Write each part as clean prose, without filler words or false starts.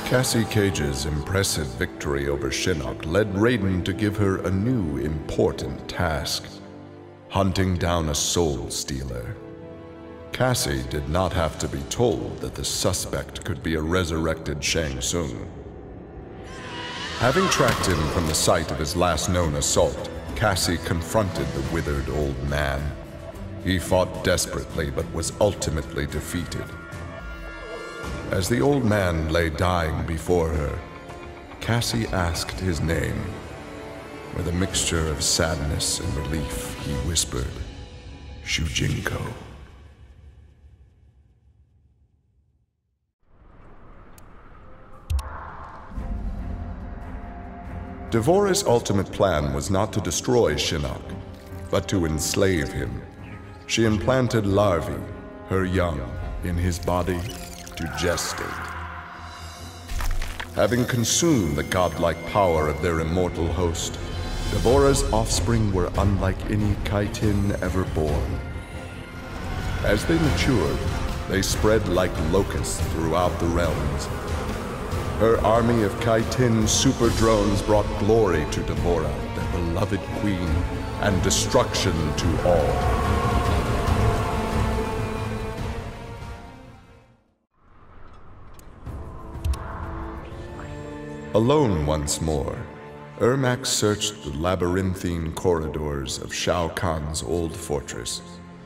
Cassie Cage's impressive victory over Shinnok led Raiden to give her a new important task: hunting down a soul stealer. Cassie did not have to be told that the suspect could be a resurrected Shang Tsung. Having tracked him from the site of his last known assault, Cassie confronted the withered old man. He fought desperately but was ultimately defeated. As the old man lay dying before her, Cassie asked his name. With a mixture of sadness and relief, he whispered, "Shujinko." Devora's ultimate plan was not to destroy Shinnok, but to enslave him. She implanted larvae, her young, in his body to gestate. Having consumed the godlike power of their immortal host, Devora's offspring were unlike any Kaitin ever born. As they matured, they spread like locusts throughout the realms. Her army of Kaitin super drones brought glory to Devora, their beloved queen, and destruction to all. Alone once more, Ermac searched the labyrinthine corridors of Shao Kahn's old fortress,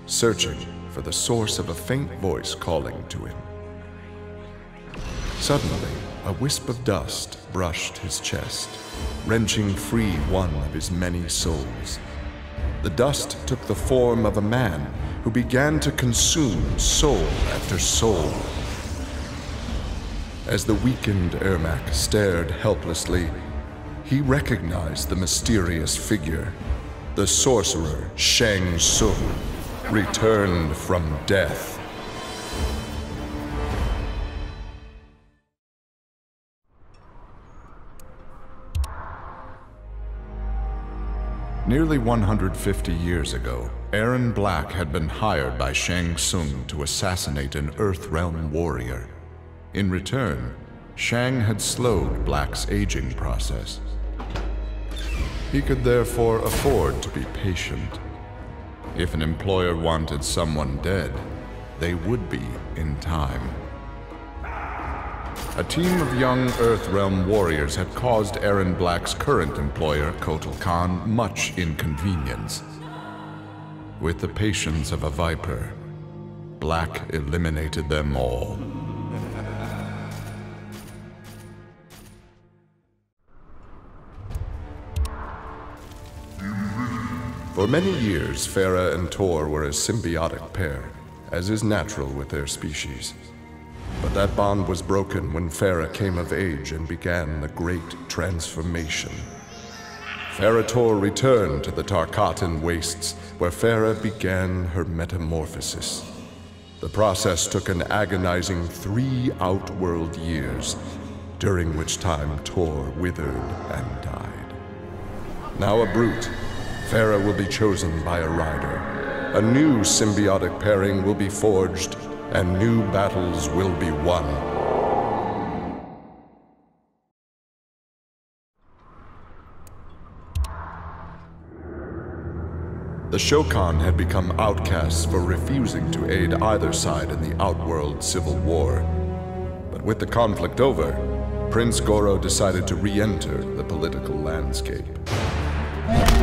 searching for the source of a faint voice calling to him. Suddenly, a wisp of dust brushed his chest, wrenching free one of his many souls. The dust took the form of a man who began to consume soul after soul. As the weakened Ermac stared helplessly, he recognized the mysterious figure. The sorcerer Shang Tsung, returned from death. Nearly 150 years ago, Erron Black had been hired by Shang Tsung to assassinate an Earthrealm warrior. In return, Shang had slowed Black's aging process. He could therefore afford to be patient. If an employer wanted someone dead, they would be in time. A team of young Earthrealm warriors had caused Erron Black's current employer, Kotal Kahn, much inconvenience. With the patience of a viper, Black eliminated them all. For many years, Farah and Tor were a symbiotic pair, as is natural with their species. But that bond was broken when Farah came of age and began the Great Transformation. Farah Tor returned to the Tarkatan Wastes, where Farah began her metamorphosis. The process took an agonizing 3 outworld years, during which time Tor withered and died. Now a brute, Farah will be chosen by a rider. A new symbiotic pairing will be forged, and new battles will be won. The Shokan had become outcasts for refusing to aid either side in the Outworld Civil War. But with the conflict over, Prince Goro decided to re-enter the political landscape.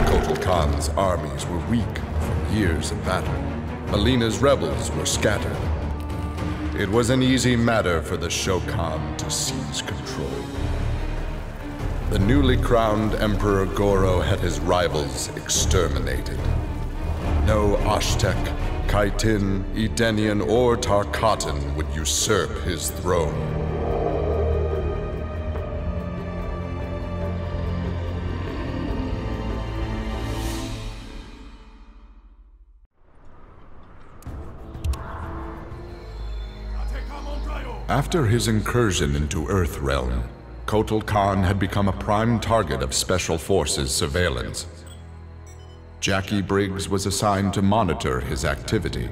Kotal Kahn's armies were weak from years of battle. Alina's rebels were scattered. It was an easy matter for the Shokan to seize control. The newly crowned Emperor Goro had his rivals exterminated. No Aztec, Kaitin, Edenian, or Tarkatan would usurp his throne. After his incursion into Earthrealm, Kotal Kahn had become a prime target of Special Forces surveillance. Jackie Briggs was assigned to monitor his activity.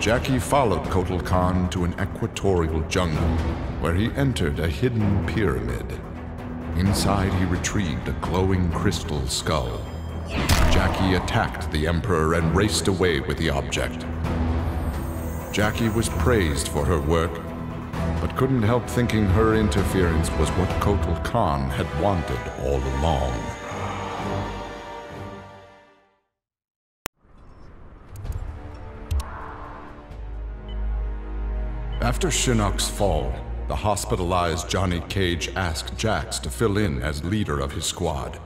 Jackie followed Kotal Khan to an equatorial jungle, where he entered a hidden pyramid. Inside, he retrieved a glowing crystal skull. Jackie attacked the Emperor and raced away with the object. Jackie was praised for her work, but couldn't help thinking her interference was what Kotal Khan had wanted all along. After Shinnok's fall, the hospitalized Johnny Cage asked Jax to fill in as leader of his squad.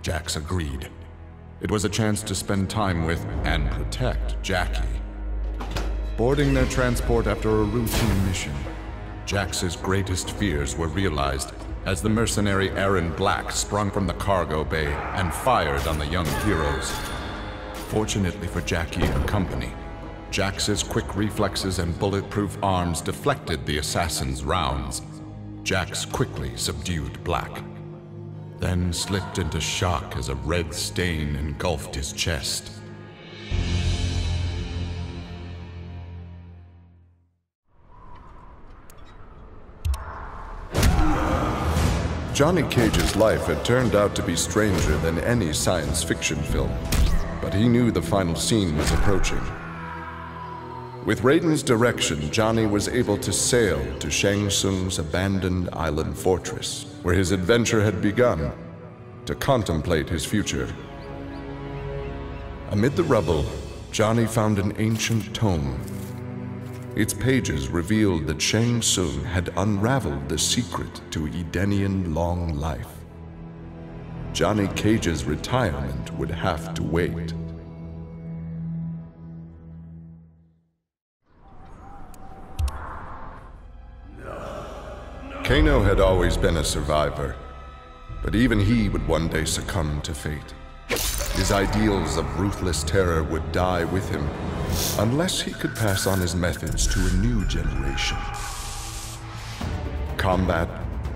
Jax agreed. It was a chance to spend time with and protect Jackie. Boarding their transport after a routine mission, Jax's greatest fears were realized as the mercenary Aaron Black sprung from the cargo bay and fired on the young heroes. Fortunately for Jackie and company, Jax's quick reflexes and bulletproof arms deflected the assassin's rounds. Jax quickly subdued Black, then slipped into shock as a red stain engulfed his chest. Johnny Cage's life had turned out to be stranger than any science fiction film, but he knew the final scene was approaching. With Raiden's direction, Johnny was able to sail to Shang Tsung's abandoned island fortress, where his adventure had begun, to contemplate his future. Amid the rubble, Johnny found an ancient tome. Its pages revealed that Shang Tsung had unraveled the secret to Edenian long life. Johnny Cage's retirement would have to wait. Kano had always been a survivor, but even he would one day succumb to fate. His ideals of ruthless terror would die with him, unless he could pass on his methods to a new generation. Combat,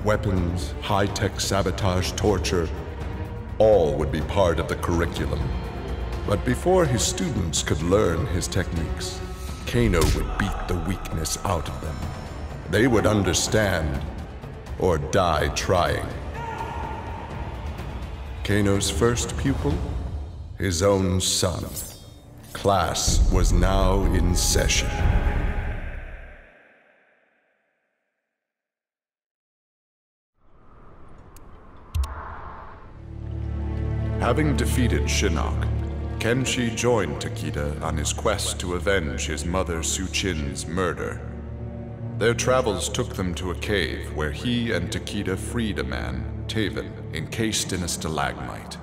weapons, high-tech sabotage, torture, all would be part of the curriculum. But before his students could learn his techniques, Kano would beat the weakness out of them. They would understand, or die trying. Kano's first pupil? His own son. Class was now in session. Having defeated Shinnok, Kenshi joined Takeda on his quest to avenge his mother Su-Chin's murder. Their travels took them to a cave where he and Takeda freed a man, Taven, encased in a stalagmite.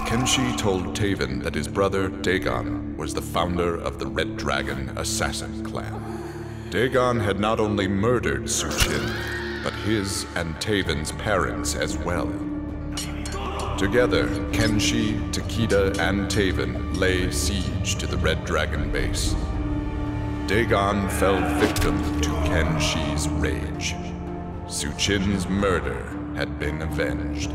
Kenshi told Taven that his brother, Dagon, was the founder of the Red Dragon Assassin Clan. Dagon had not only murdered Su-Chin, but his and Taven's parents as well. Together, Kenshi, Takeda, and Taven lay siege to the Red Dragon base. Dagon fell victim to Kenshi's rage. Su-Chin's murder had been avenged.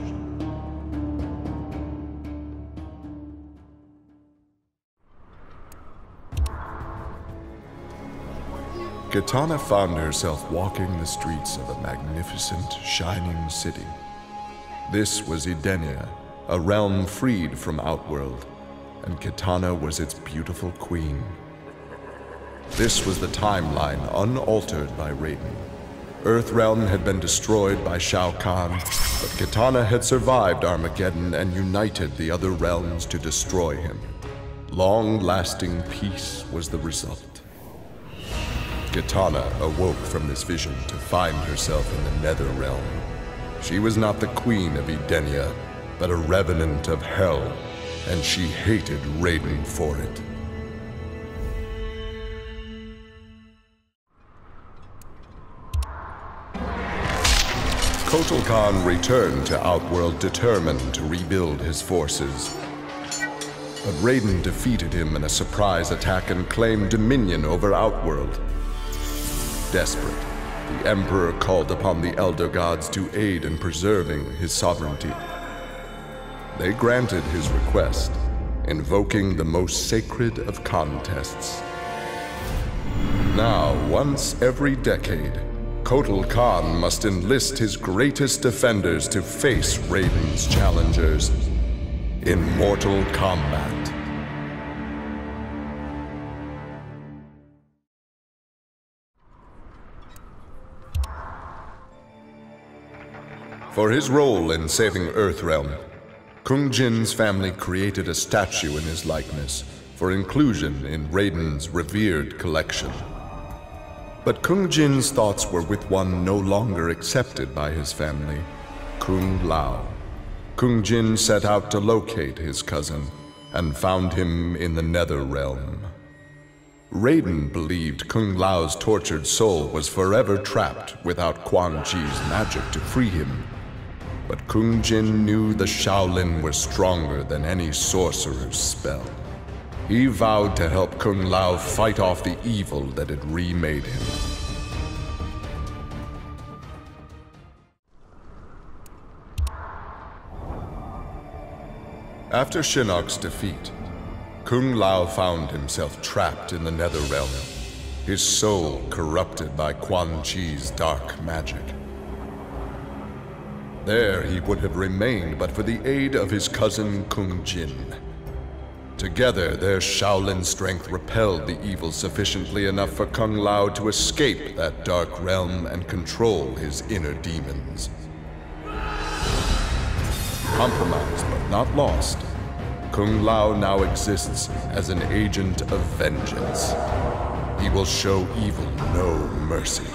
Kitana found herself walking the streets of a magnificent, shining city. This was Edenia, a realm freed from Outworld, and Kitana was its beautiful queen. This was the timeline unaltered by Raiden. Earthrealm had been destroyed by Shao Kahn, but Kitana had survived Armageddon and united the other realms to destroy him. Long-lasting peace was the result. Kitana awoke from this vision to find herself in the Nether Realm. She was not the queen of Edenia, but a revenant of hell, and she hated Raiden for it. Kotal Khan returned to Outworld determined to rebuild his forces. But Raiden defeated him in a surprise attack and claimed dominion over Outworld. Desperate, the Emperor called upon the Elder Gods to aid in preserving his sovereignty. They granted his request, invoking the most sacred of contests, Now, once every decade, Kotal Khan must enlist his greatest defenders to face Raiden's challengers in Mortal Kombat. For his role in saving Earthrealm, Kung Jin's family created a statue in his likeness for inclusion in Raiden's revered collection. But Kung Jin's thoughts were with one no longer accepted by his family, Kung Lao. Kung Jin set out to locate his cousin and found him in the Nether Realm. Raiden believed Kung Lao's tortured soul was forever trapped without Quan Chi's magic to free him. But Kung Jin knew the Shaolin was stronger than any sorcerer's spell. He vowed to help Kung Lao fight off the evil that had remade him. After Shinnok's defeat, Kung Lao found himself trapped in the Nether Realm, his soul corrupted by Quan Chi's dark magic. There he would have remained but for the aid of his cousin Kung Jin. Together, their Shaolin strength repelled the evil sufficiently enough for Kung Lao to escape that dark realm and control his inner demons. Compromised but not lost, Kung Lao now exists as an agent of vengeance. He will show evil no mercy.